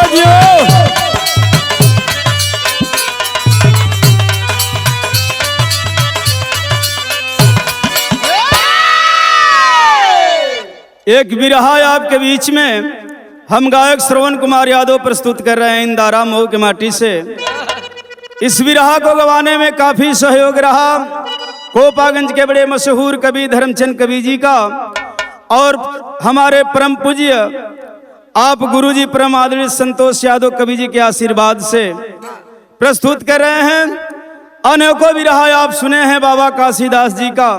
जियो। एक बिरहा आपके बीच में हम गायक श्रवण कुमार यादव प्रस्तुत कर रहे हैं इंदारा मऊ के माटी से। इस बिरहा को गवाने में काफी सहयोग रहा कोपागंज के बड़े मशहूर कवि धर्मचंद कवि जी का और हमारे परम पूज्य आप गुरुजी परम आदरणीय संतोष यादव कवि जी के आशीर्वाद से प्रस्तुत कर रहे हैं। अनेकों बिरहा आप सुने हैं बाबा काशीदास जी का,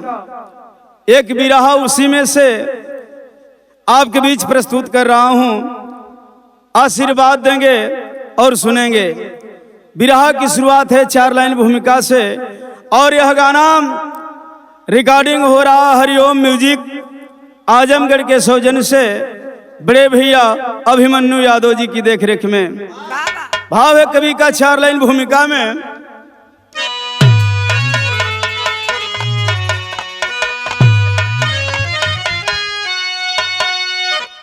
एक बिरहा उसी में से आपके बीच प्रस्तुत कर रहा हूं। आशीर्वाद देंगे और सुनेंगे। बिरहा की शुरुआत है 4 लाइन भूमिका से और यह गाना रिकॉर्डिंग हो रहा हरिओम म्यूजिक आजमगढ़ के सौजन्य से बड़े भैया अभिमन्यु यादव जी की देखरेख में। भाव है कवि का 4 लाइन भूमिका में।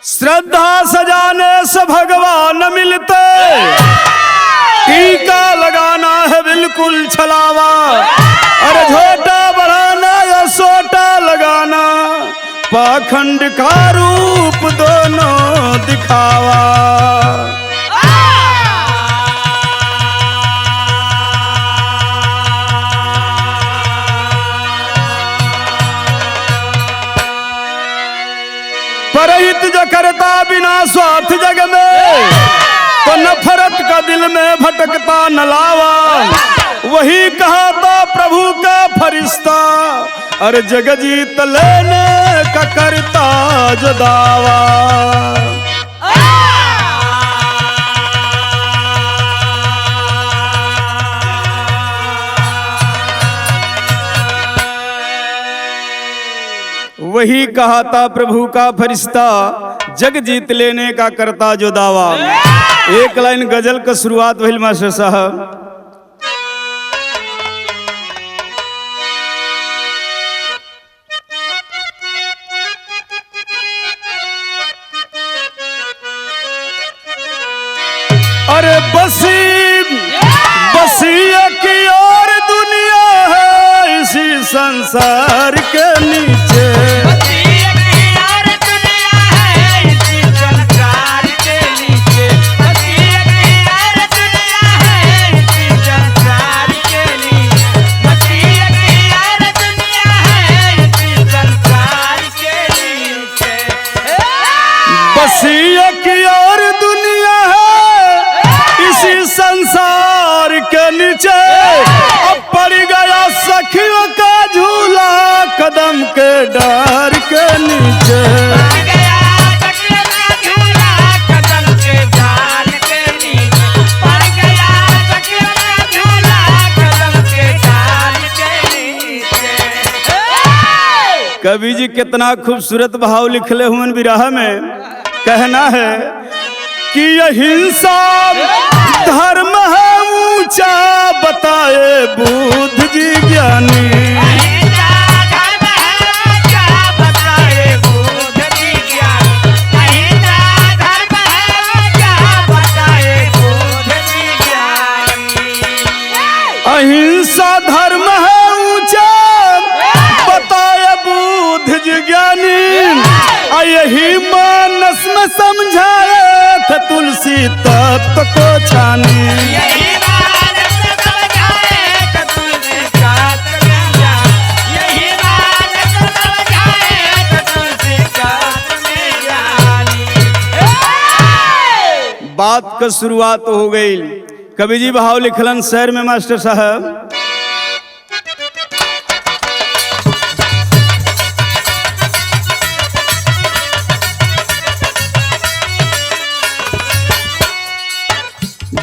श्रद्धा सजाने से भगवान मिलते, टीका लगाना है बिल्कुल छलावा, अरे झोटा बढ़ाना या सोटा लगाना, पाखंड का रूप दोनों दिखावा। परहित जो करता बिना स्वार्थ जग में, तो नफरत का दिल में भटकता न लावा। वही कहा था प्रभु का फरिश्ता, अरे जग जीत लेने का करता जो दावा। वही कहा था प्रभु का फरिश्ता, जग जीत लेने का करता जो दावा। एक लाइन गजल का शुरुआत भइल मास्टर साहब। अरे बसी की और दुनिया है इसी संसार के नीचे, की और दुनिया है इसी संसार के नीचे। अब पड़ गया सखियों का झूला कदम के डर के नीचे। कवि जी कितना खूबसूरत भाव लिखले हुए बिरहा में। कहना है कि यह हिंसा धर्म है ऊंचा, बताए बुद्ध जी ज्ञानी। अहिंसा धर्म है ऊंचा, बताए बुद्ध जी ज्ञानी। यही मानस में समझाए थे तुलसी तत्व को छानी। बात का शुरुआत हो गई। कवि जी भाव लिखलन शहर में मास्टर साहब।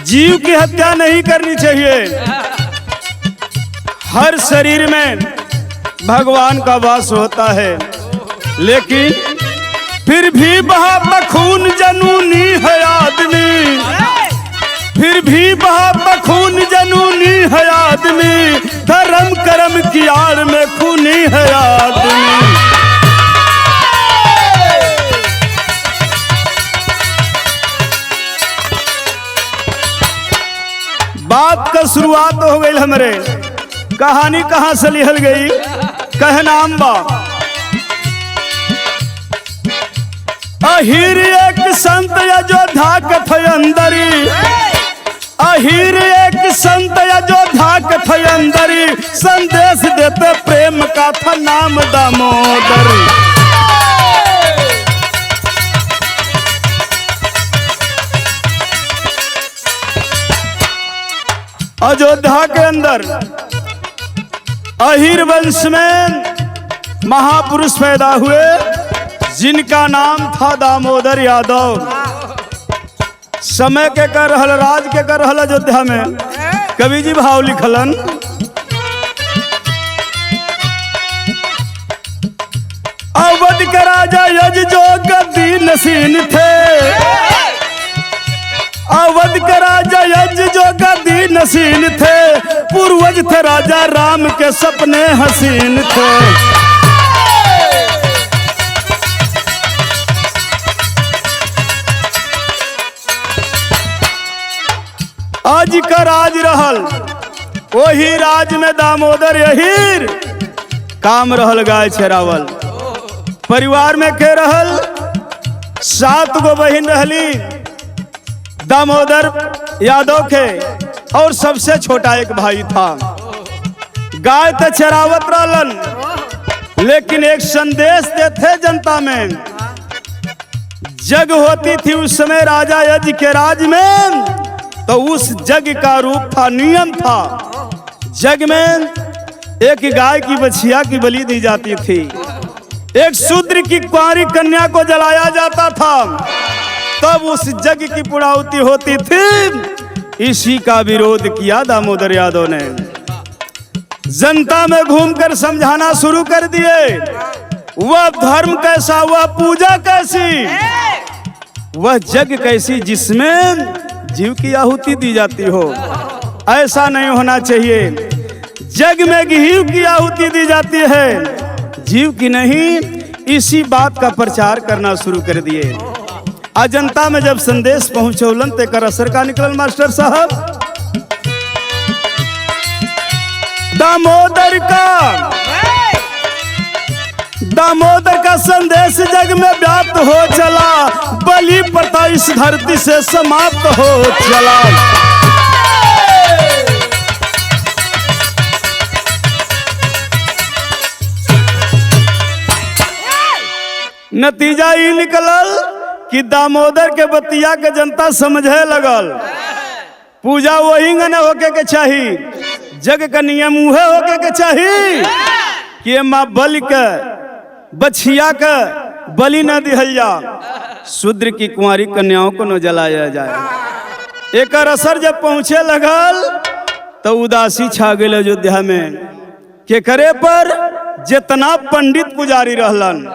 जीव की हत्या नहीं करनी चाहिए। हर शरीर में भगवान का वास होता है, लेकिन फिर भी बहा खून जनूनी है आदमी, फिर भी बहा खून जनूनी है आदमी। धर्म कर्म की आड़ में खूनी है आदमी। अब शुरुआत हो गई हमरे कहानी कहां से लिहल गई कह नाम बा। अहीर एक संत अयोध्या के फयंदरी, अहीर एक संत अयोध्या के फयंदरी, संदेश देते प्रेम का था नाम दामोदर। अयोध्या के अंदर अहीर वंश में महापुरुष पैदा हुए जिनका नाम था दामोदर यादव। समय के कर रहल, राज के कर रहल अयोध्या में। कवि जी भाव लिखलन, अवध के राजा यज जो गद्दी नसीन थे, अवध के राजा यज जो गद्दी नसीन थे, पूर्वज थे राजा राम के सपने हसीन थे। आज का राज रहल, वही राज में दामोदर अहीर काम रहल गाय चरावल। परिवार में के रहल, 7 गो बहिन रहली दामोदर यादव के, और सबसे छोटा एक भाई था। गाय तो चरावत रहलन, लेकिन एक संदेश देते जनता में। जग होती थी उस समय राजा यज के राज में, तो उस जग का रूप था, नियम था। जग में एक गाय की बछिया की बलि दी जाती थी, एक शूद्र की कुंवारी कन्या को जलाया जाता था, तब उस जग की पुड़ाउती होती थी। इसी का विरोध किया दामोदर यादव ने। जनता में घूमकर समझाना शुरू कर दिए, वह धर्म कैसा, वह पूजा कैसी, वह जग कैसी जिसमें जीव की आहुति दी जाती हो। ऐसा नहीं होना चाहिए। जग में घी की आहुति दी जाती है, जीव की नहीं। इसी बात का प्रचार करना शुरू कर दिए। जनता में जब संदेश पहुंचौलन ते कर असर का निकलन मास्टर साहब। दामोदर का संदेश जग में व्याप्त हो चला, बलि प्रथा इस धरती से समाप्त हो चला। नतीजा ये निकलल कि दामोदर के बतिया के जनता समझे लगल। पूजा वही न होके के चाहिए, जग का नियम उहे होके के चाहिए कि माँ बलि के बछिया के बलि न दिहल जा, शूद्र की कुंवारी कन्याओं को न जलाया जाए। एक असर जब पहुंचे लगल तो उदासी छा गई अयोध्या में। के करे पर जितना पंडित पुजारी रहलन,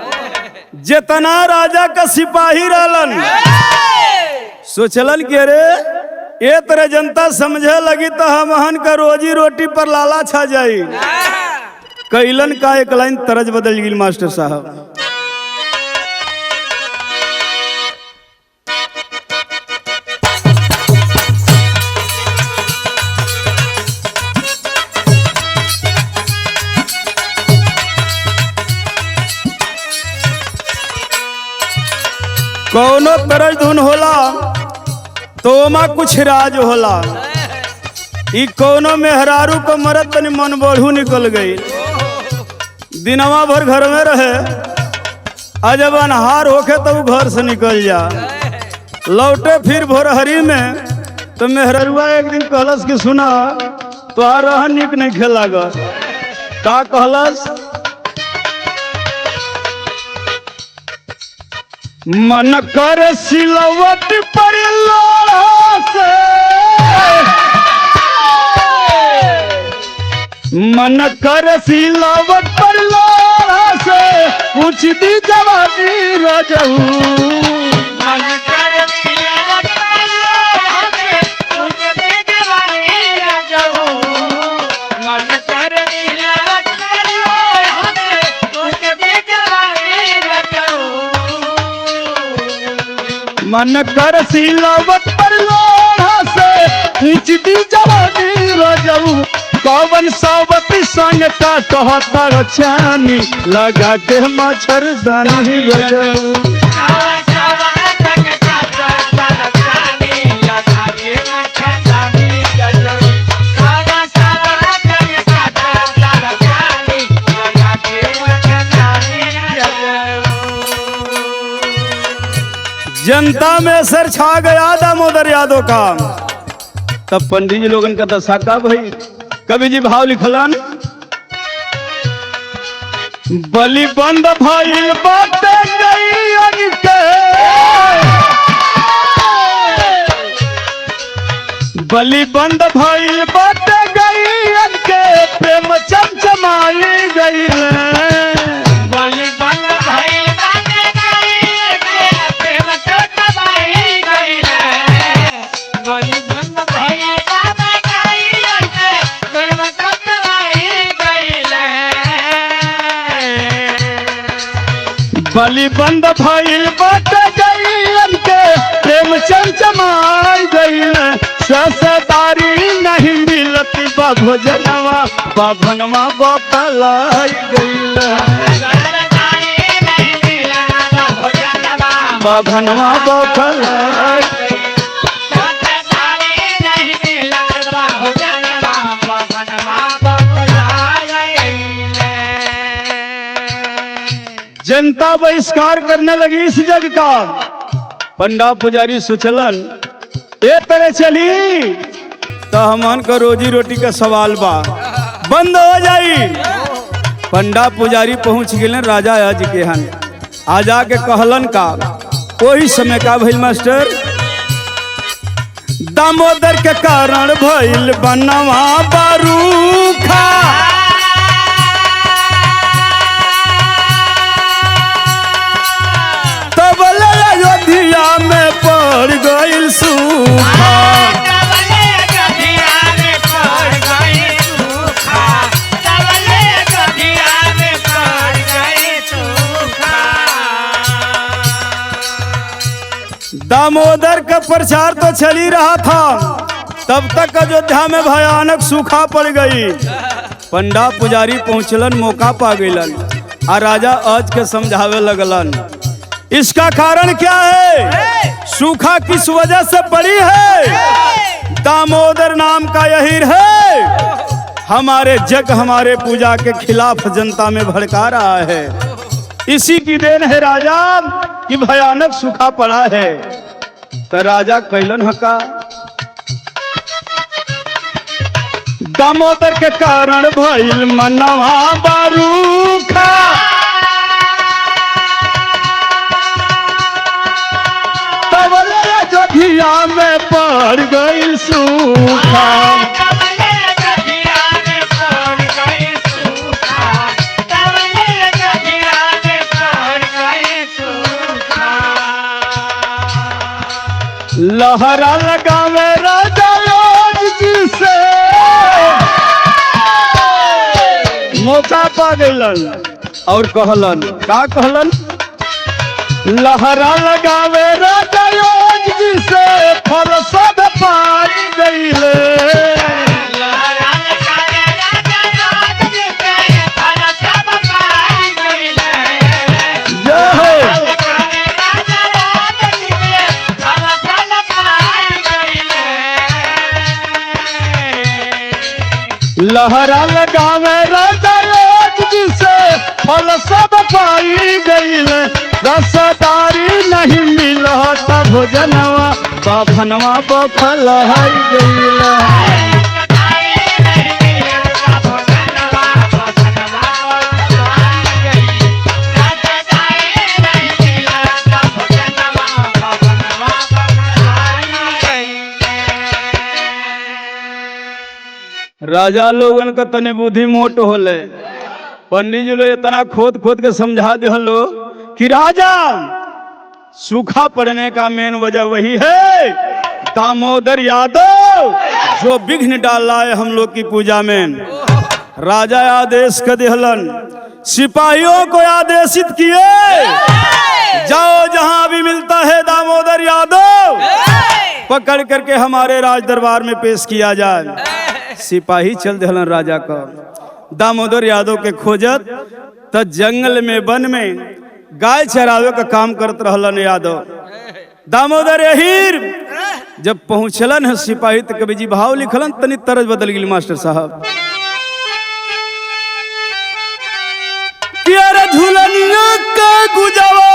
जितना राजा का सिपाही रहलन, सोचलन कि अरे ये तरह जनता समझे लगी तो हमहन का रोजी रोटी पर लाला छा जाई। कैलन का एक लाइन तरज बदल गई मास्टर साहब। कौनो तरज धुन होला तो ओमा कुछ राज होला। ई कौनो मेहरारू को मरत तनी मन बढ़ू निकल गई। दिनवा भर घर में रहे, जब अनहार होके तो घर से निकल जा। लौटे फिर भोरहरी में तो मेहररुआ एक दिन कहलस कि सुना तोहार रहन निक नहीं खेला ग। का कहलस? मन कर सिलवट पर लोढ़ा से, मन कर सिलवट पर लोढ़ा से, पूछ दी जवानी रजऊ। मन कर सिलवट पर लोढ़ा से, पूछ दी जवानी रजऊ। मन कर सिलवट पर लोढ़ा से, पूछ दी जवानी रजऊ। मन कर सिलवट पर लोढ़ा से, खींच दी जवानी रजऊ कौवन सावती संग का कहता छानी लगा के मच्छरदानी रजऊ जनता में सर छा गया दामोदर यादव का। तब पंडित जी लोगन का दशा का भाई कवि जी भाव लिखलन बलि बंद भइल बाटे गई के बलि बंद भइल बाटे गई के प्रेम चमचमाई गई बलि बंद भइल बाटे गई के प्रेम चमचमाई गई बलि बंद भइल बाटे गई के प्रेम चमचमाई गई बलि बंद भइल बाटे गई के प्रेम चमचमाई गई ससदारी नहीं मिलत भोजनवा बाभनवा बपलाई गईल बाभनवा बपलाई जनता बहिष्कार करने लगी इस जग का। पंडा पुजारी सुचलन ए तरह चली तो हमन का रोजी रोटी का सवाल बा बंद हो जाई। पंडा पुजारी पहुंच गए राजा आज के हन आजा के कहलन का वही समय का भइल मास्टर दामोदर के कारण भइल बनवा बारूखा तब अयोध्या में पड़ गइल सूखा दामोदर का प्रचार तो चल ही रहा था तब तक अयोध्या में भयानक सूखा पड़ गई। पंडा पुजारी पहुंचलन मौका पा गइलन आ राजा आज के समझावे लगलन इसका कारण क्या है सूखा किस वजह से पड़ी है। दामोदर नाम का यही है हमारे जग हमारे पूजा के खिलाफ जनता में भड़का रहा है। इसी की देन है राजा कि भयानक सूखा पड़ा है। तो राजा कैलन हका दामोदर के कारण भइल मनवा बारूखा तब अयोध्या में पड़ गइल सूखा लहरा लगावे राजा जी से मौका पा गइलन और कहलन का कहलन लहरा लगावे राजा जी से फल सब पाई गइले लहरा लगावे राजा जी से फल सब पाई गईल रसदारी नहीं मिलत भोजनवा बाभनवा बफल गईल राजा लोगन का तने बुद्धि मोट होले पंडित जी लोग इतना खोद खोद के समझा दिलो कि राजा सूखा पड़ने का मेन वजह वही है दामोदर यादव जो विघ्न डाला है हम लोग की पूजा में। राजा आदेश कर दिहलन सिपाहियों को आदेशित किए जाओ जहां भी मिलता है दामोदर यादव पकड़ करके हमारे राज दरबार में पेश किया जाए। सिपाही चल दिलन राजा का दामोदर यादव के खोजत, त जंगल में वन में गाय चरावे का काम करत रहलन यादव। दामोदर यहीर जब पहुंचलन है सिपाही तो कवि जी भाव लिखलन, तनी तरज बदल गई मास्टर साहब। झूलनिया का गुजवा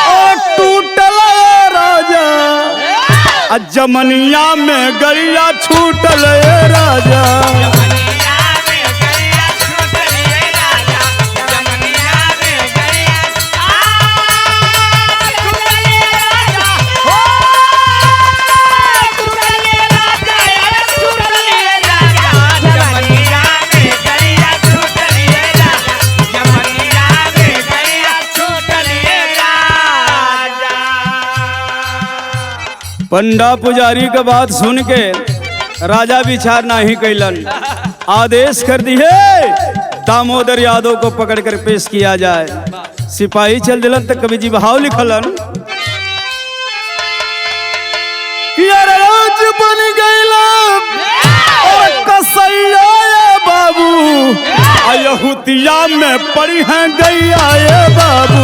और टूटल राजा, जमनिया में गरिया छूटल राजा। पंडा पुजारी का बात सुन के राजा विचार नहीं कैलन, आदेश कर दिए दामोदर यादव को पकड़ कर पेश किया जाए। सिपाही चल दिलन तक कवि जी भाव लिखलन, राज बन गईला और कसैया बाबू, अयहुतिया में पड़ी है गैया ये बाबू।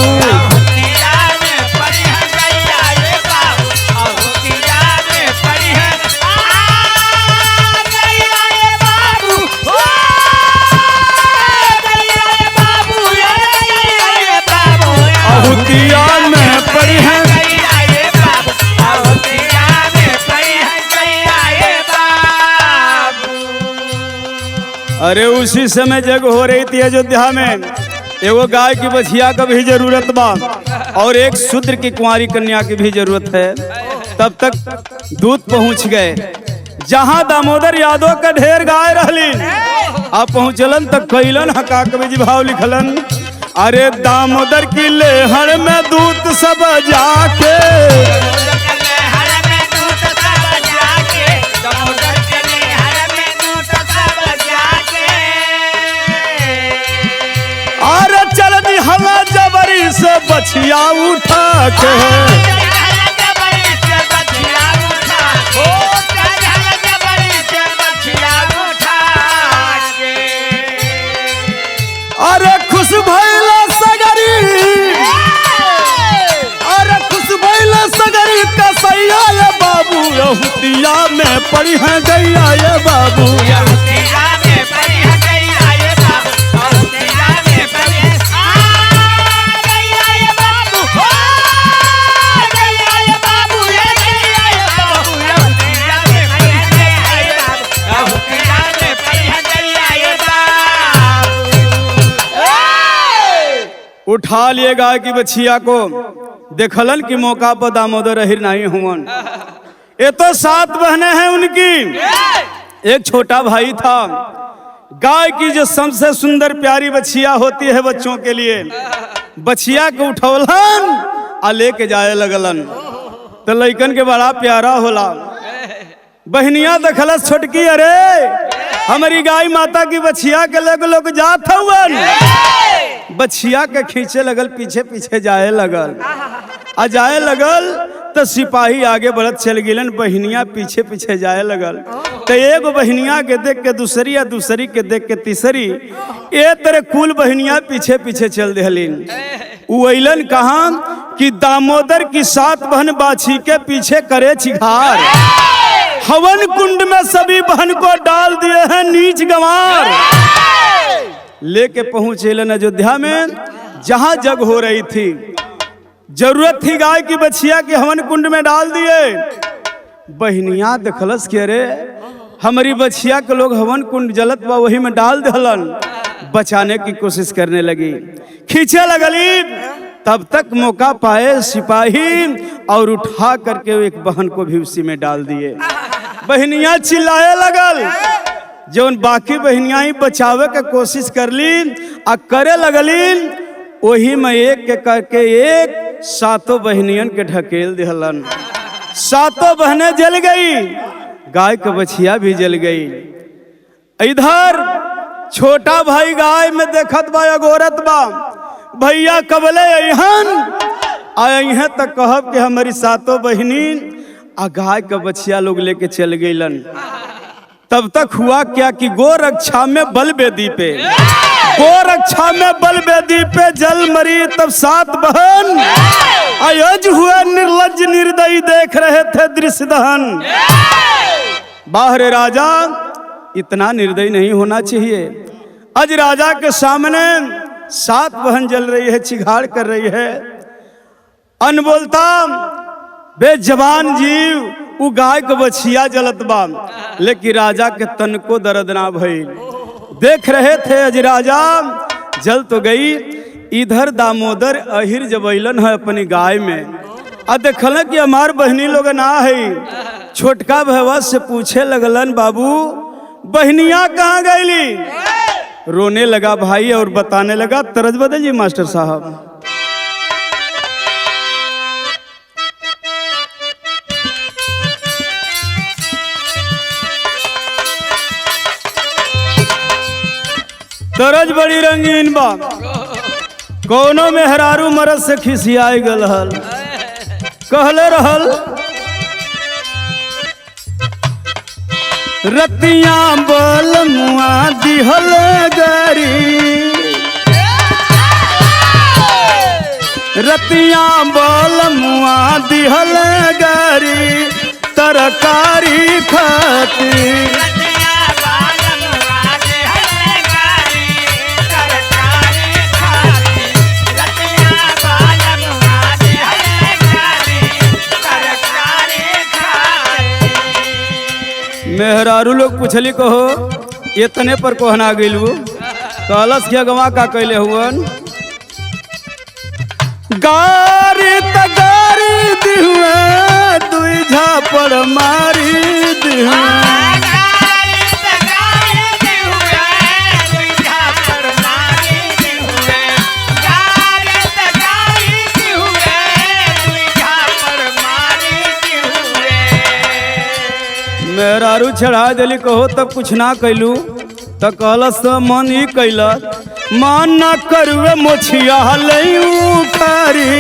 में पड़ी है अरे उसी समय जग हो रही थी अयोध्या में, एगो गाय की बछिया का भी जरूरत बा और एक शूद्र की कुंवारी कन्या की भी जरूरत है। तब तक दूत पहुंच गए जहां दामोदर यादव का ढेर गाय रहली। अब पहुंचलन तक कैलन हका कवि जी भाव लिखलन, अरे दामोदर की लेहड़ में दूत सब जाके, अरे चल दी हवा जबरी से बछिया उठा के, अरे खुश भइला सगरी, अरे खुश भइला सगरी कसैया ये बाबू, यहुतिया में पड़ी है गैया ये बाबू। उठा लिए गाय की बछिया को, देखलन कि मौका पर दामोदर अहिर नहीं हुवन। ये तो 7 बहनें हैं उनकी, एक छोटा भाई था। गाय की जो सबसे सुंदर प्यारी बछिया होती है बच्चों के लिए, बछिया को उठौलन आ लेके जाए लगलन। तो लइकन के बड़ा प्यारा होला। बहनिया दखलस छोटकी, अरे हमारी गाय माता की बछिया के लोग जात हुवन। बछिया के खींचे लगल, पीछे पीछे जाए लगल। आ जाए लगल तो सिपाही आगे बढ़त चल गिलन, बहनिया पीछे पीछे जाए लगल। तो एक बहनिया के देख के दूसरी, या दूसरी के देख के तीसरी, ए तरह कुल बहनिया पीछे पीछे चल दिहलीन। उइलन कहा कि दामोदर की 7 बहन बाछी के पीछे करे चिघार, हवन कुंड में सभी बहन को डाल दिए हैं नीच गंवार। लेके पहुंचेलन अयोध्या में जहां जग हो रही थी। जरूरत थी गाय की बछिया की, हवन कुंड में डाल दिए। बहनिया दखलस के अरे हमारी बछिया के लोग हवन कुंड जलत बा वही में डाल दहलन। बचाने की कोशिश करने लगी, खींचे लगली। तब तक मौका पाए सिपाही और उठा करके एक बहन को भी उसी में डाल दिए। बहनिया चिल्लाए लगल, जौन बाकी बहनियां ही बचावे के कोशिश कर ली आ करे लगली, वही में एक के करके एक 7 बहनियन के ढकेल दिहलन। 7 बहनें जल गई, गाय का बछिया भी जल गई। इधर छोटा भाई गाय में देखत बा अगोरत बा, भैया कबले अहन आए तक कहब कि हमारी 7 बहनी आ गाय का बछिया लोग लेके चल गईलन। तब तक हुआ क्या कि गोरक्षा में बल बेदी पे, गोरक्षा में बल बेदी पे जल मरी तब 7 बहन। अयोज हुए निर्लज निर्दयी देख रहे थे दृश्य दहन। बाहर राजा इतना निर्दयी नहीं होना चाहिए। आज राजा के सामने 7 बहन जल रही है, चिघाड़ कर रही है। अनबोलता बेजबान जीव उ गाय के बछिया जलत बा, लेकिन राजा के तन को दर्द ना भइल। देख रहे थे अज राजा जल तो गई। इधर दामोदर अहिर जबैलन है अपनी गाय में, आ देखल कि हमार बहनी लोग ना है। छोटका भैया से पूछे लगलन, बाबू बहनिया कहाँ गईली? रोने लगा भाई और बताने लगा। तरज बदल जी मास्टर साहब। तरज बड़ी रंगीन बा, कोनो मेहरारू मरद से खिसियाई गल हल। कहले रहल, रतिया बल मुआ दिहल गरी, रतिया बल मुआ दिहल गरी तरकारी खाती। मेहरारू लोग पूछली कहो इतने पर कोहना गइलू? कहलस क्या गवा का कैले हुवन? गारी त गारी दिहुए दुई झापड़ मारी दिहुए। मेहरारू चढ़ा दिली कहो तब कुछ ना कैलू तो कहलस मन ही कैल, मन न करुए मोछिया लयू खारी,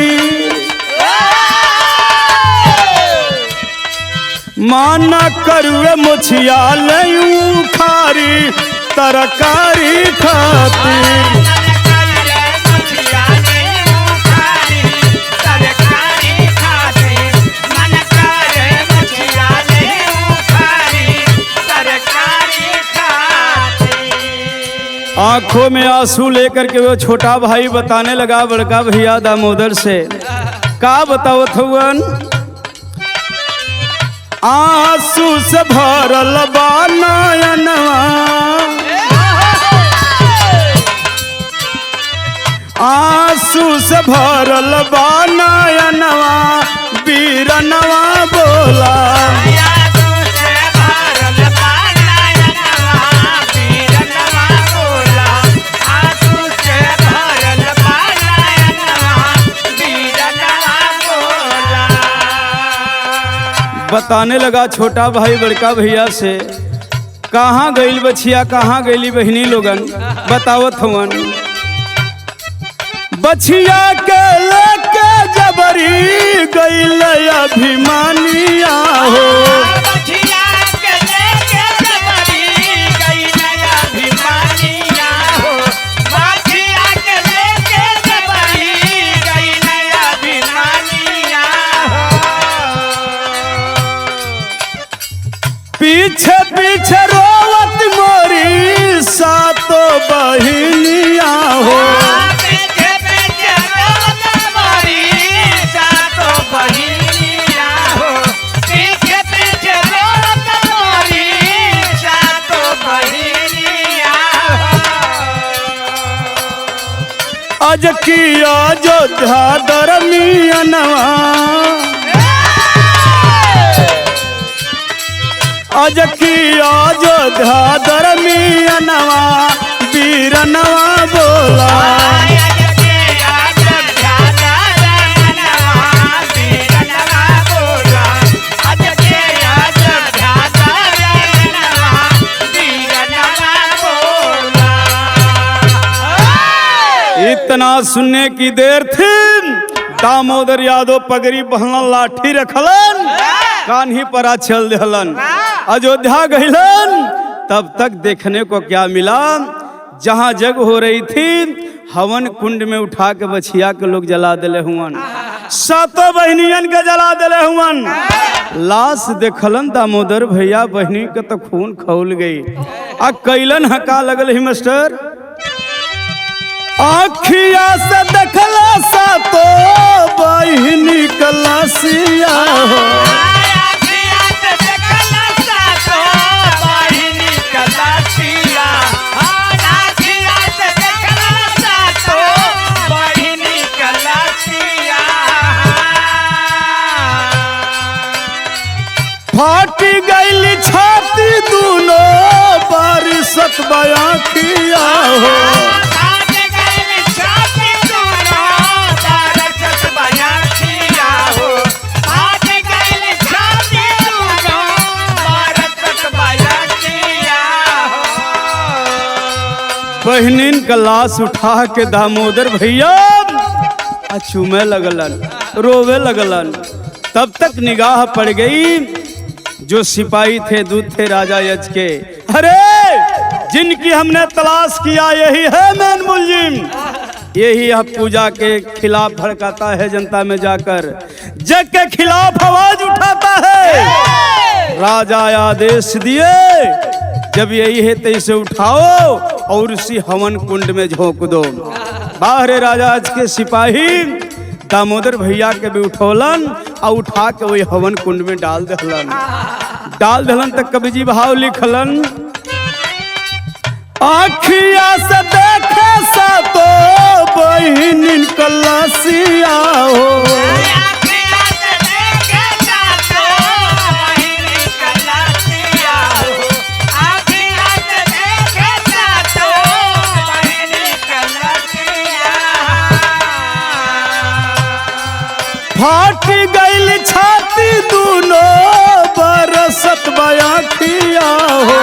मन न करुए मोछिया लयू खारी तरकारी खाती। आंखों में आंसू लेकर के वो छोटा भाई बताने लगा बड़का भैया दामोदर से, का बतावत हुवन? आंसू से भरल बा नयनवा, आंसू से भरल बा नयनवा बीरनवा बोला। बताने लगा छोटा भाई बड़का भैया से, कहाँ गइल बछिया, कहाँ गइली बहनी लोगन? बतावत हवन, बछिया के लेके जबरी गइल अभिमानिया हो, पीछे पीछे रोवत मोरी 7 बहिनिया हो, पीछे पीछे रोवत मोरी 7 बहिनिया हो, पीछे पीछे रोवत मोरी 7 बहिनिया हो। अज की अयोध्या दरमियनवा, अज की अयोध्या दरमियनवा बीरनवा बोला। इतना सुनने की देर थी, दामोदर यादव पगड़ी बहलन लाठी रखलन। कान्ही पर चल दहलन। अयोध्या गइलन, तब तक देखने को क्या मिला, जहां जग हो रही थी हवन कुंड में उठा के बछिया के लोग जला दिले हुवन, सातों बहनियन के जला दिले हुवन। लाश देखलन दामोदर भैया, बहनी के तो खून खौल गई। आ कैलन हका लगल ही मास्टर, आखिया से देखला सातों बहनी के लाशिया हो। फाटी गई छाती दूनो बारिशत बयाखिया हो। बहनीन का लाश उठा के दामोदर भैया चूमे लगलन, रोवे लगलन। तब तक निगाह पड़ गई जो सिपाही थे, दूत थे राजा यज के, अरे जिनकी हमने तलाश किया यही है मेन मुलजिम, यही अब पूजा के खिलाफ भड़काता है, जनता में जाकर जग के खिलाफ आवाज उठाता है। राजा आदेश दिए, जब यही है तो इसे उठाओ और उसी हवन कुंड में झोंक दो। बाहर राजा आज के सिपाही दामोदर भैया के भी उठौलन और उठा के वही हवन कुंड में डाल दहलन। तक कवि जी भाव लिखलन, आखिया से देखे सातों बहिनीन के लाशिया हो। फाट गई छाती दूनो बरसत बयाखिया हो।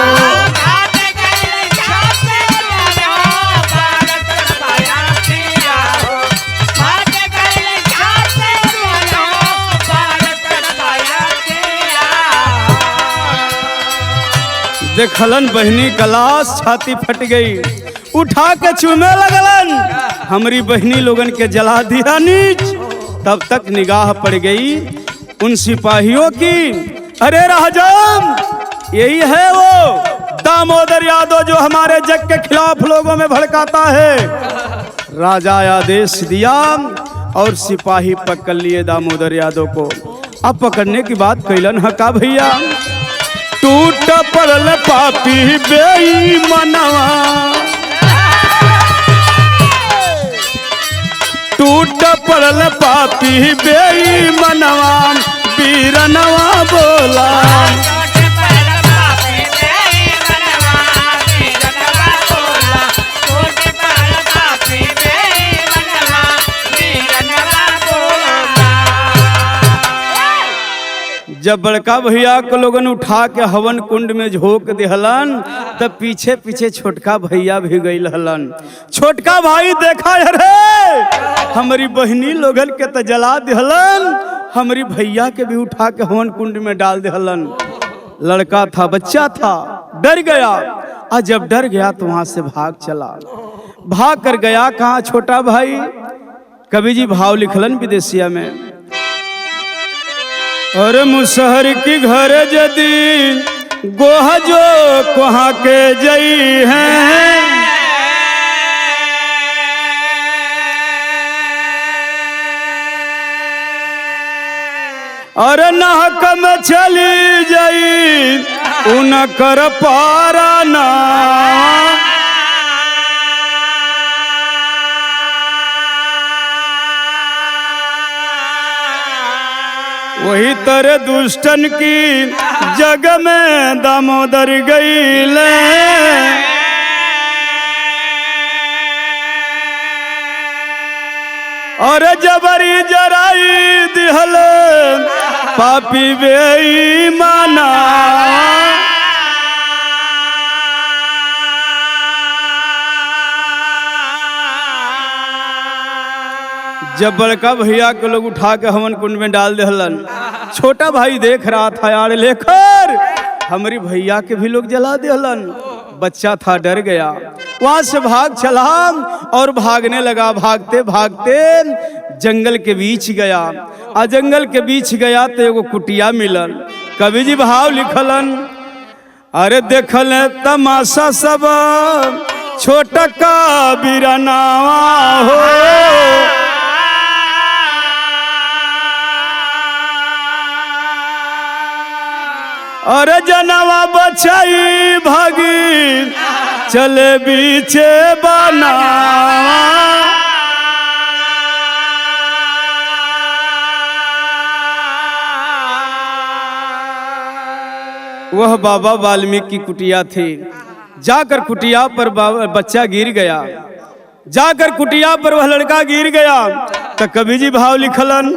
देखलन बहनी का लाश, छाती फट गई, उठा के चूमे लगलन, हमारी बहनी लोगन के जला दिया नीच। तब तक निगाह पड़ गई उन सिपाहियों की, अरे राजम यही है वो दामोदर यादव जो हमारे जग के खिलाफ लोगों में भड़काता है। राजा आदेश दिया और सिपाही पकड़ लिए दामोदर यादव को। अब पकड़ने की बात कैलन हका भैया, टूट पड़ल पापी बेईमानवा, टूट पड़ल पापी बेईमानवा, वीरनवा बोला। जब बड़का भैया को लोगन उठा के हवन कुंड में झोंक दिहलन, तब पीछे पीछे छोटका भैया भी गई हलन। छोटका भाई देखा रे हमारी बहनी लोगन के तो जला दिहलन, हमारी भैया के भी उठा के हवन कुंड में डाल दिहलन। लड़का था, बच्चा था, डर गया। और जब डर गया तो वहां से भाग चला। भाग कर गया कहाँ छोटा भाई, कवि जी भाव लिखलन विदेशिया में, और मुसहर की घर जदी गोह जो कहाँ के जई हैं, और नाहक में चली जाई उन कर पारा ना। वही तरह दुष्टन की जग में दामोदर गईले, और जबरी जराई दिहल पापी बेईमाना। जब बड़का भैया के लोग उठा के हवन कुंड में डाल दिहलन, छोटा भाई देख रहा था यार लेकर हमारी भैया के भी लोग जला दिलन। बच्चा था डर गया, वहां से भाग चला और भागने लगा। भागते भागते जंगल के बीच गया। आ जंगल के बीच गया तो एगो कुटिया मिलल। कवि जी भाव लिखलन, अरे देखल तमाशा सब छोटा का बिरनावा हो, अरे जनवा बचाई भागी चले बीचे बनावा। वह बाबा वाल्मीकि की कुटिया थी। जाकर कुटिया पर बच्चा गिर गया। जाकर कुटिया पर वह लड़का गिर गया तो कवि जी भाव लिखलन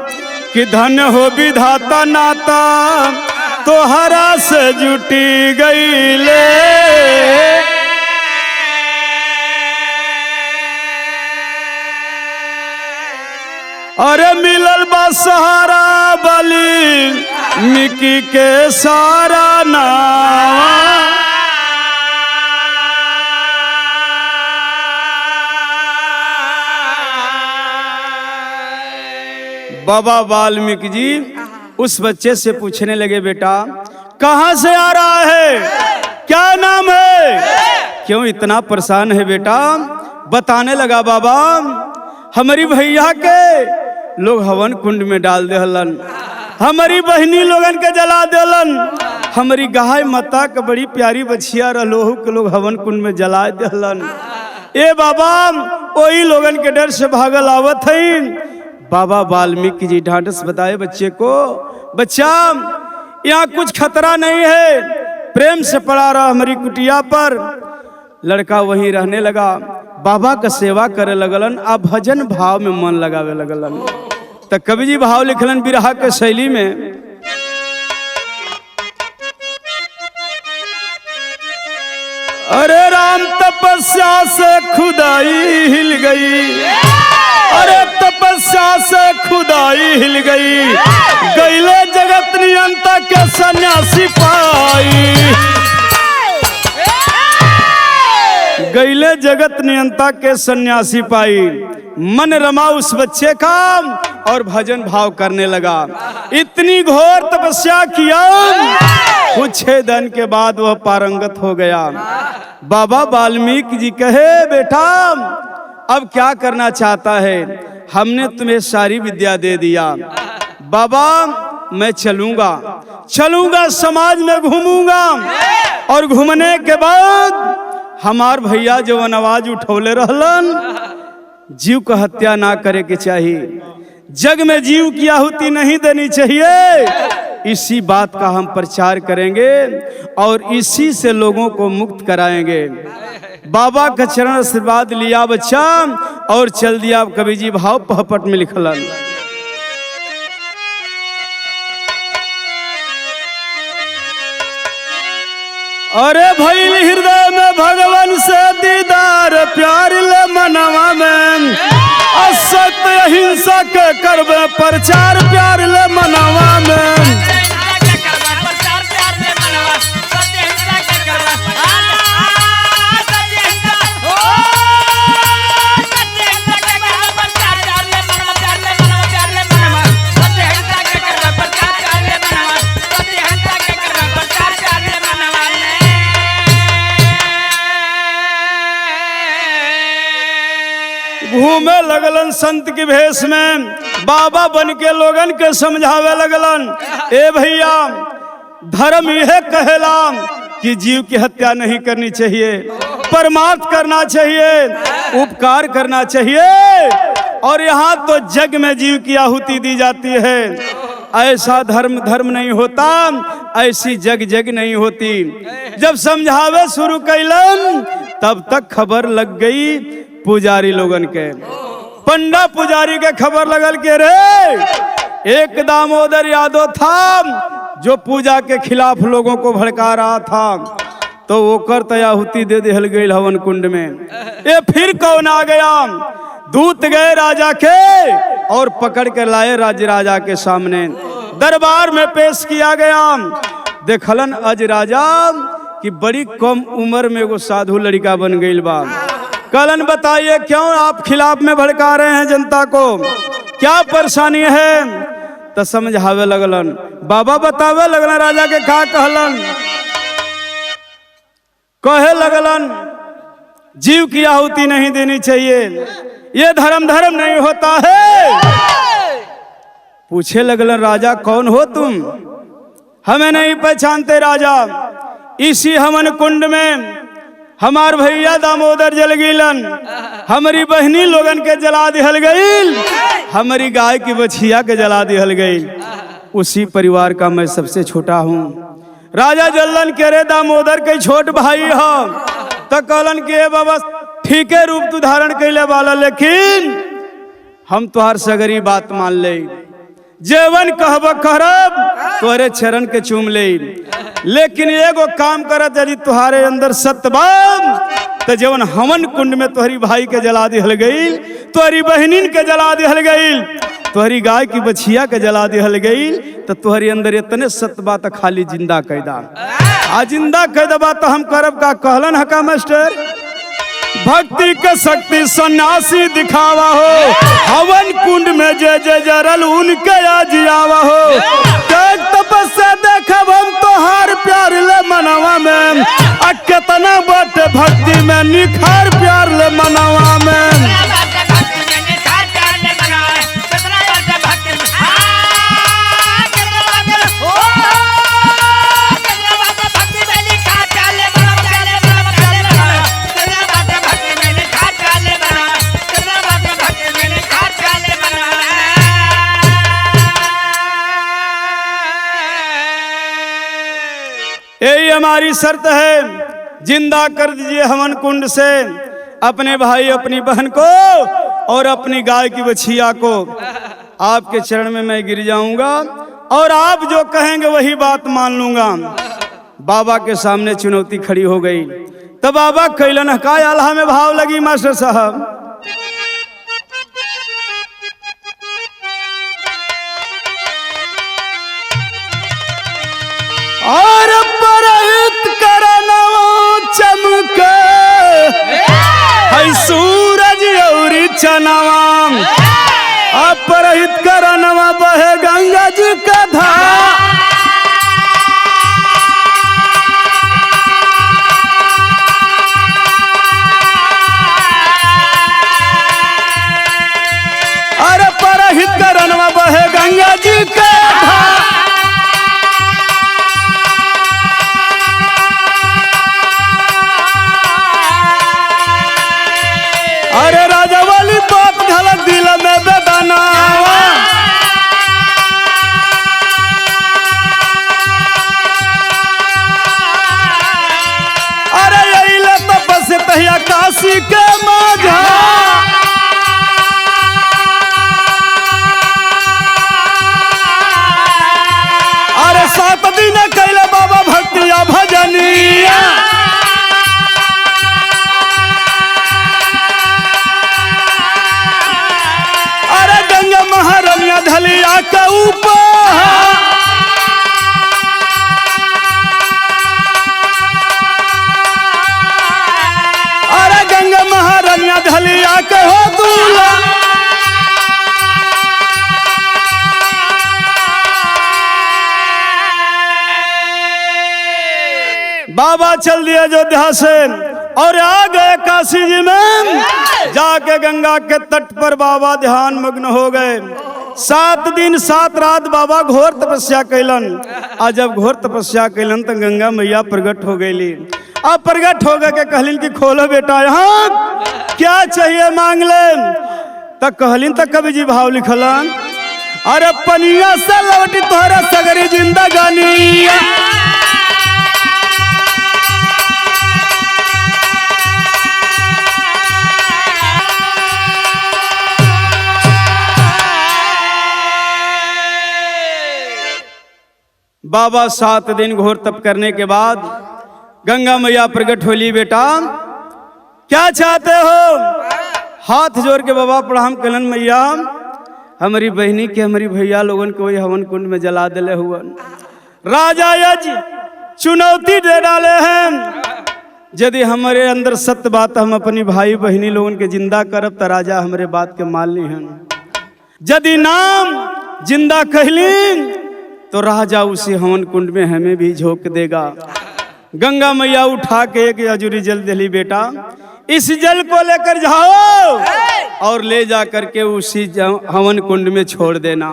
कि धन्य हो विधाता नाता तोहरा से जुटी गई ले, अरे मिलल बा सहारा बली मिकी के सारा नावा। बाबा वाल्मीकि जी उस बच्चे से पूछने लगे, बेटा कहां से आ रहा है, क्या नाम है, क्यों इतना परेशान है बेटा। बताने लगा, बाबा हमारी भैया के लोग हवन कुंड में डाल देहलन, हमारी बहनी लोगन के जला देलन, हमारी गाय माता के बड़ी प्यारी बछिया रलोहू के लोग हवन कुंड में जला देहलन। ए बाबा वही लोगन के डर से भागल आवत है। बाबा वाल्मीकि जी ढांढस बताए बच्चे को, बच्चा यहाँ कुछ खतरा नहीं है, प्रेम से पड़ा रहा हमारी कुटिया पर। लड़का वहीं रहने लगा, बाबा का सेवा करे लगलन, अब भजन भाव में मन लगावे लगलन। तो कवि जी भाव लिखलन बिरहा के शैली में, अरे राम तपस्या से खुदाई हिल गई, अरे तपस्या से खुदाई हिल गई, गईले जगत नियंता के सन्यासी पाई, गईले जगत नियंता के सन्यासी पाई। मन रमा उस बच्चे का और भजन भाव करने लगा। इतनी घोर तपस्या किया, कुछ दिन के बाद वह पारंगत हो गया। बाबा वाल्मीकि जी कहे, बेटा अब क्या करना चाहता है, हमने तुम्हें सारी विद्या दे दिया, बाबा मैं चलूंगा चलूंगा समाज में घूमूंगा, और घूमने के बाद हमार भैया जो आवाज उठौले रहलन, जीव को हत्या ना करे के चाहिए, जग में जीव की आहुति नहीं देनी चाहिए। इसी बात का हम प्रचार करेंगे और इसी से लोगों को मुक्त कराएंगे। बाबा का चरण आशीर्वाद लिया बच्चा और चल दिया। कवि जी भाव पहपट में लिखलन, अरे भइल हृदय में भगवान से दीदार, प्यार ले मनवा में, असत्य अहिंसा के करबे प्रचार, प्यार ले मनवा में। घूमे लगलन संत की भेष में, बाबा बन के लोगन के समझावे लगलन, ए भैया धर्म यह कहेला कि जीव की हत्या नहीं करनी चाहिए, परमार्थ करना चाहिए, उपकार करना चाहिए, और यहाँ तो जग में जीव की आहुति दी जाती है। ऐसा धर्म नहीं होता, ऐसी जग नहीं होती। जब समझावे शुरू कैलन तब तक खबर लग गई पुजारी लोगन के, पंडा पुजारी के खबर लगल के रे एक दामोदर यादव था जो पूजा के खिलाफ लोगों को भड़का रहा था, तो वो कर आहुति दे दिहल गई हवन कुंड में। ये फिर कौन आ गया, दूत गए राजा के और पकड़ कर लाए राजा के सामने। दरबार में पेश किया गया। देखलन अज राजा कि बड़ी कम उम्र में वो साधु लड़का बन गई बा। कलन बताइए क्यों आप खिलाफ में भड़का रहे हैं जनता को, क्या परेशानी है? तो समझावे लगलन। बाबा बतावे लगलन राजा के का कहलन। कहे लगलन जीव की आहुति नहीं देनी चाहिए, ये धर्म नहीं होता है। पूछे लगलन राजा कौन हो तुम? हमें नहीं पहचानते राजा। इसी हवन कुंड में हमार भैया दामोदर जल गिलन, हमारी बहनी लोगन के जला दिहल गईल, हमारी गाय की बछिया के जला दिहल गईल। उसी परिवार का मैं सबसे छोटा हूँ। राजा जल्लन के रे दामोदर के छोट भाई हो। तो कहलन के बाबा ठीक है रूप तू धारण कैले वाला, लेकिन हम तुहार सगरी बात मान ले। जेवन कहब करब तोरे चरण के चूम ले, लेकिन एगो काम करत यदि तुहारे अंदर सत्यबाम तो जेवन हवन कुंड में तोहरी भाई के जला दिहल गई, तोहरी बहनिन के जला दिहल गई, तोहरी गाय की बछिया के जला दिहल गई, तो तोहरी अंदर इतने सत्यबा तो खाली जिंदा कैदा। आ जिंदा कैदबा तो हम करब का? कहलन हका मास्टर भक्ति के शक्ति सन्यासी दिखावा हो, हवन कुंड में जे जे जरल उनके आजियावा हो। तेज तपस्या देखब हम तोहार प्यार ले मनवा में, आ कितना बाटे भक्ति में निखार प्यार ले मनवा में। यही हमारी शर्त है, जिंदा कर दीजिए हवन कुंड से अपने भाई अपनी बहन को और अपनी गाय की बछिया को। आपके चरण में मैं गिर जाऊंगा और आप जो कहेंगे वही बात मान लूंगा। बाबा के सामने चुनौती खड़ी हो गई। तब बाबा कैलन का आल्हा में भाव लगी मास्टर साहब। और परहित करनवा चमके है सूरज औरी चनवा, अपरहित करनवा बहे गंगा जी का धारा। अरे परहित करनवा बहे गंगा जी का धारा। अरे राजा वाली बात झलक दिल में बेदाना। अरे यही ले तपस्या तहिया काशी के माझा। अरे 7 दिन कैले बाबा भक्तिया भजनिया। महारनिया धलिया के ऊपर अरे गंगा महारनिया धलिया के हो दूल्हा। बाबा चल दिया अयोध्या से और आ गए काशी जी में। जाके गंगा के तट पर बाबा ध्यान मग्न हो गए। 7 दिन 7 रात बाबा घोर तपस्या कैलन। आज जब घोर तपस्या कैलन तो गंगा मैया प्रकट हो गई। अब प्रकट हो गए के कहलिन कि खोलो बेटा यहाँ क्या चाहिए मांग ले। तक कहलिन तक कवि जी भाव लिखलन। अरे पनिया से लौटी तोहरा सगरी जिंदगानी। बाबा 7 दिन घोर तप करने के बाद गंगा मैया प्रकट होली। बेटा क्या चाहते हो? हाथ जोड़ के बाबा प्रणाम कलन। मैया हमारी बहनी के हमारी भैया लोगन को वही हवन कुंड में जला दिले हुआ। राजा यज चुनौती दे डाले हैं, यदि हमारे अंदर सत्य बात हम अपनी भाई बहनी लोगन के जिंदा करब तो राजा हमारे बात के मान ली हैं। यदि नाम जिंदा कहली तो राजा उसी हवन कुंड में हमें भी झोंक देगा। गंगा मैया उठा के एक अजूरी जल दिली, बेटा इस जल को लेकर जाओ और ले जा करके उसी हवन कुंड में छोड़ देना।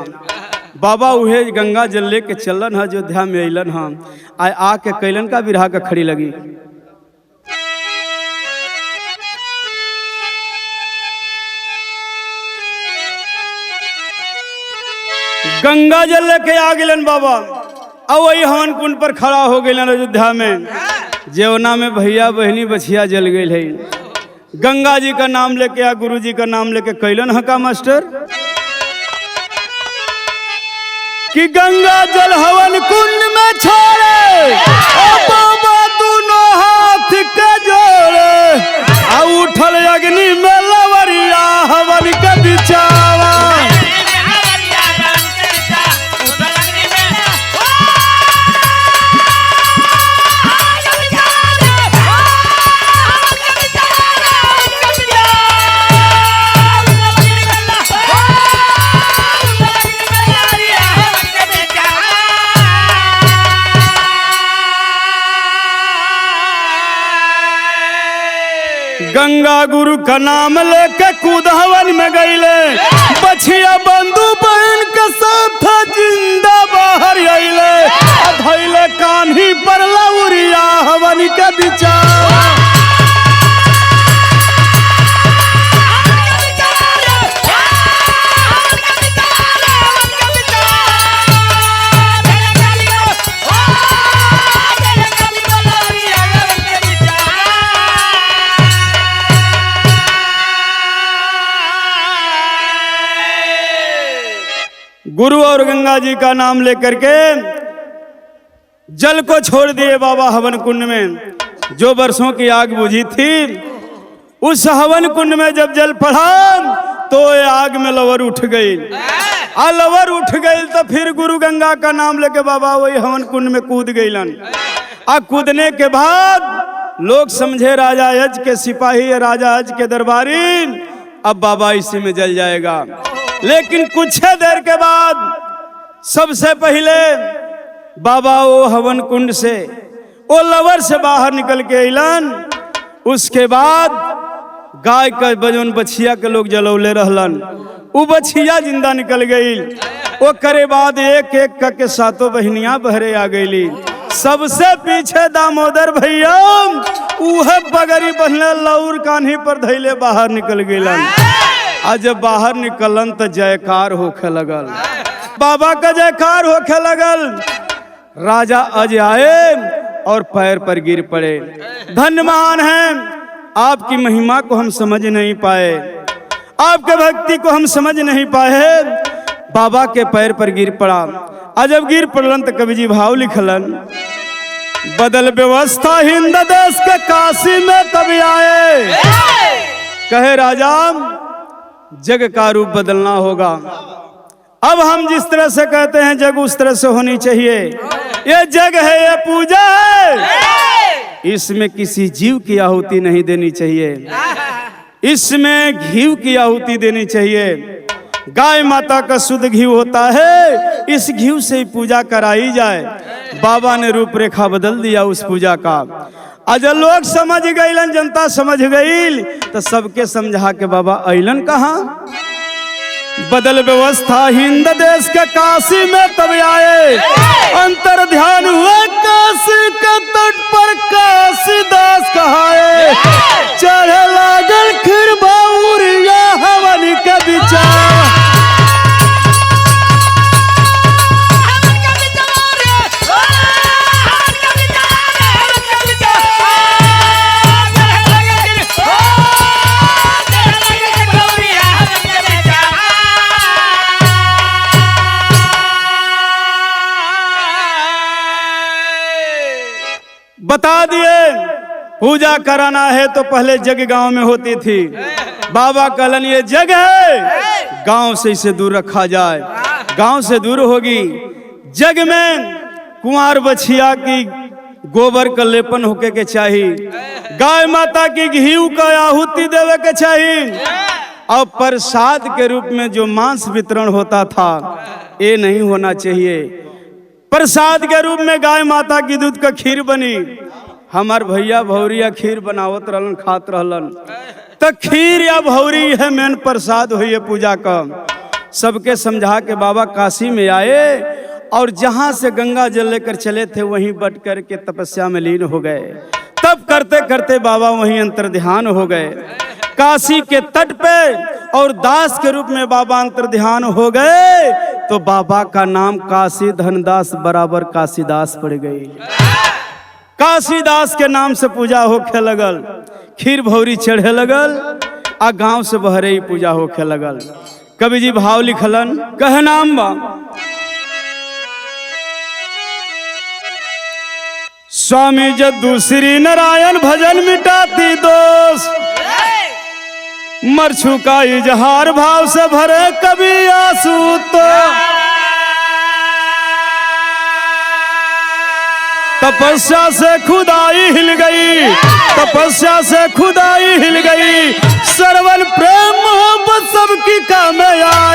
बाबा उहे गंगा जल लेके चलन है, अयोध्या में अलन है, आके कैलन का बिरहा का खड़ी लगी। गंगा जल लेके आ गलन बाबा, अब वही हवन कुंड पर खड़ा हो गए अयोध्या में। जेवना में भैया बहनी बछिया जल गई है। गंगा जी का नाम लेके या गुरु जी का नाम लेके कैलन है का मास्टर कि गंगा जल हवन कुंड में छोड़े, बाबा दोनों हाथ के जोड़े, उठल अग्नि में लवरिया हवन के बिचावा। गंगा गुरु का नाम लेके कूद हवन में गईले, बछिया बंधु बहन के साथ जिंदा बाहर आइले, धैले कान्ही पर लौरिया हवन के बिचारा। गुरु और गंगा जी का नाम लेकर के जल को छोड़ दिए बाबा हवन कुंड में। जो वर्षों की आग बुझी थी उस हवन कुंड में जब जल पड़ा तो आग में लवर उठ गई। लवर उठ गई तो फिर गुरु गंगा का नाम लेके बाबा वही हवन कुंड में कूद गईलन। कूदने के बाद लोग समझे राजा यज के सिपाही, राजा यज के दरबारी, अब बाबा इसी में जल जाएगा। लेकिन कुछ देर के बाद सबसे पहले बाबा वो हवन कुंड से वो लवर से बाहर निकल के अलन। उसके बाद गाय का बजन बछिया के लोग जलौले रहलन, वो बछिया जिंदा निकल गई। वो करे बाद एक एक करके सातों बहनियां बहरे आ गईली। सबसे पीछे दामोदर भैया उहे बगरी बहने लौर कान्ही पर धैले बाहर निकल गईलन। आज जब बाहर निकलन तो जयकार होखे लगल, बाबा का जयकार होखे लगल। राजा अज आए और पैर पर गिर पड़े। धन्यवान हैं, आपकी महिमा को हम समझ नहीं पाए, आपके भक्ति को हम समझ नहीं पाए। बाबा के पैर पर गिर पड़ा। जब गिर पड़लन तो कवि जी भाव लिखलन, बदल व्यवस्था हिंद देश के काशी में तभी आए। कहे राजा जग का रूप बदलना होगा। अब हम जिस तरह से कहते हैं जग उस तरह से होनी चाहिए। ये जग है, ये पूजा है, इसमें किसी जीव की आहुति नहीं देनी चाहिए, इसमें घी की आहुति देनी चाहिए। गाय माता का शुद्ध घी होता है, इस घी से पूजा कराई जाए। बाबा ने रूपरेखा बदल दिया उस पूजा का। आज लोग समझ गईलन, जनता समझ गई तो सबके समझा के बाबा अलन कहाँ। बदल व्यवस्था हिंद देश के काशी में तब आए। अंतर ध्यान हुआ काशी के तट पर काशीदास कहाए। चढ़े लागल खिर बाउरिया हवन के विचार। बता दिए पूजा कराना है तो पहले जग गांव में होती थी। बाबा कहलन ये जग है, गांव से इसे दूर रखा जाए। गांव से दूर होगी, जग में कुंवार बछिया की गोबर का लेपन होके के चाहिए, गाय माता की घी का आहुति देवे के चाहिए, और प्रसाद के रूप में जो मांस वितरण होता था ये नहीं होना चाहिए। प्रसाद के रूप में गाय माता की दूध का खीर बनी, हमार भैया भौरिया खीर बनावत रहलन, खात रहलन, तो खीर या भौरी है मेन प्रसाद हुई है पूजा का। सबके समझा के बाबा काशी में आए और जहां से गंगा जल लेकर चले थे वहीं बट कर के तपस्या में लीन हो गए। तब करते करते बाबा वहीं अंतर ध्यान हो गए काशी के तट पे, और दास के रूप में बाबा अंतर ध्यान हो गए तो बाबा का नाम काशी धनदास बराबर काशीदास पड़ गई। काशीदास के नाम से पूजा होखे लगल, खीर भौरी चढ़े लगल, आ गांव से बहरे ही पूजा होखे लगल। कवि जी भाव लिखलन, कह नाम बा स्वामी जद्दू श्री नारायण भजन मिटाती दोष, मरछू का इजहार भाव से भरे कभी आंसू तो। तपस्या से खुदाई हिल गई, तपस्या से खुदाई हिल गई, सरवन प्रेम मोहब्बत सबकी कामयाब।